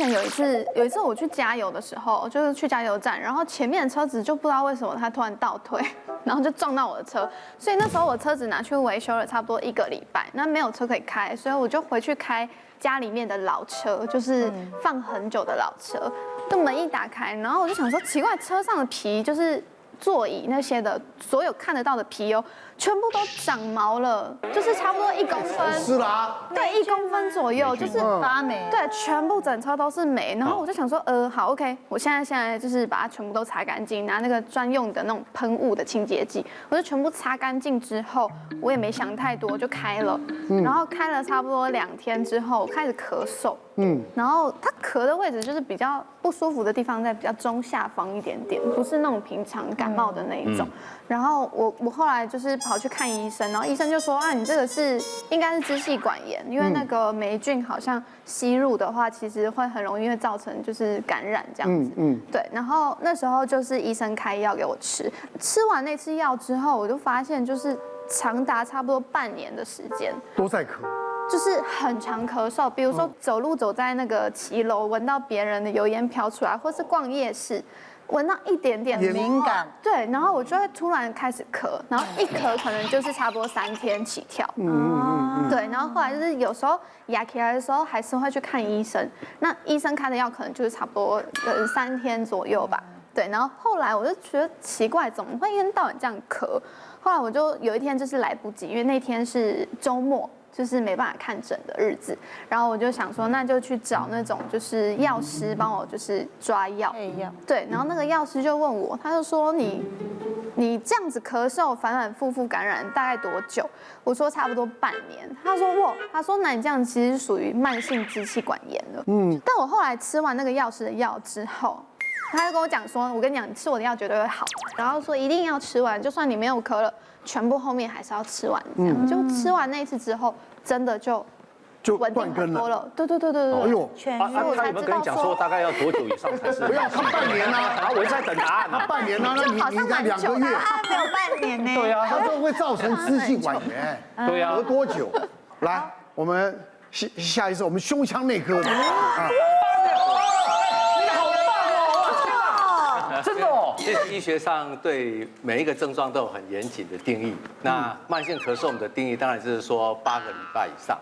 前有一次我去加油的时候，就是去加油站，然后前面的车子就不知道为什么它突然倒退，然后就撞到我的车，所以那时候我车子拿去维修了差不多1个礼拜，那没有车可以开，所以我就回去开家里面的老车，就是放很久的老车。那门一打开，然后我就想说奇怪，车上的皮就是座椅那些的，所有看得到的皮哦，全部都长毛了，就是差不多1公分。是啦，对，1公分左右，就是发霉。对，全部整车都是霉。然后我就想说，好 ，OK， 我现在就是把它全部都擦干净，拿那个专用的那种喷雾的清洁剂，我就全部擦干净之后，我也没想太多，就开了。然后开了差不多2天之后，我开始咳嗽。然后它咳的位置就是比较不舒服的地方在比较中下方一点点，不是那种平常感冒的那一种。然后我后来就是跑去看医生，然后医生就说啊，你这个应该是支气管炎，因为那个霉菌好像吸入的话，其实会很容易会造成就是感染这样子。对。然后那时候就是医生开药给我吃，吃完那次药之后，我就发现就是长达差不多半年的时间都在咳。就是很常咳嗽，比如说走路走在那个骑楼，闻到别人的油烟飘出来，或是逛夜市，闻到一点点敏感，对，然后我就会突然开始咳，然后一咳可能就是差不多3天起跳，对，然后后来就是有时候压起来的时候还是会去看医生，那医生开的药可能就是差不多3天左右吧，对，然后后来我就觉得奇怪，怎么会一天到晚这样咳？后来我就有一天就是来不及，因为那天是周末。就是没办法看诊的日子，然后我就想说，那就去找那种就是药师帮我就是抓药，对，然后那个药师就问我，他就说你这样子咳嗽反反复复感染大概多久？我说差不多半年。他说那你这样其实是属于慢性支气管炎了。但我后来吃完那个药师的药之后，他就跟我讲说，我跟你讲，你吃我的药绝对会好，然后说一定要吃完，就算你没有咳了，全部后面还是要吃完，这样就吃完那一次之后，真的就稳定很多了。对。哎呦，他有没有跟你讲说大概要多久以上才是？不要，他半年啊，啊，我在等答案呢。半年啊，那你在2个月，他没有半年呢。对啊，它都会造成支气管炎。对啊，咳多久？来，我们下一次我们胸腔内科的啊。真的哦，其实医学上对每一个症状都有很严谨的定义。那慢性咳嗽我们的定义当然就是说8个礼拜以上，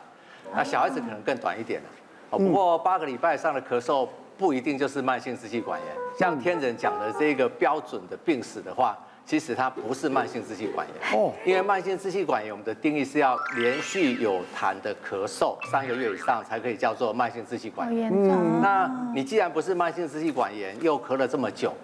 那小孩子可能更短一点了。不过8个礼拜以上的咳嗽不一定就是慢性支气管炎。像天仁讲的这个标准的病史的话，其实它不是慢性支气管炎。哦，因为慢性支气管炎我们的定义是要连续有痰的咳嗽3个月以上才可以叫做慢性支气管炎。那你既然不是慢性支气管炎，又咳了这么久。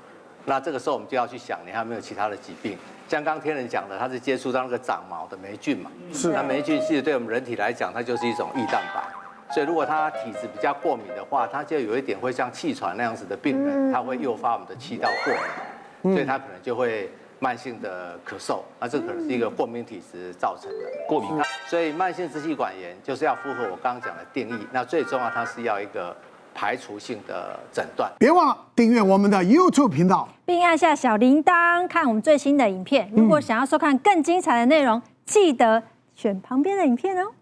那这个时候我们就要去想，你还有没有其他的疾病？像刚天仁讲的，它是接触到那个长毛的霉菌嘛。是。那霉菌其实对我们人体来讲，它就是一种异蛋白。所以如果他体质比较过敏的话，他就有一点会像气喘那样子的病人，它会诱发我们的气道过敏，所以他可能就会慢性的咳嗽。那这可能是一个过敏体质造成的过敏。所以慢性支气管炎就是要符合我刚刚讲的定义。那最重要，它是要一个排除性的诊断。别忘了订阅我们的 YouTube 频道，并按下小铃铛看我们最新的影片。如果想要收看更精彩的内容，记得选旁边的影片哦。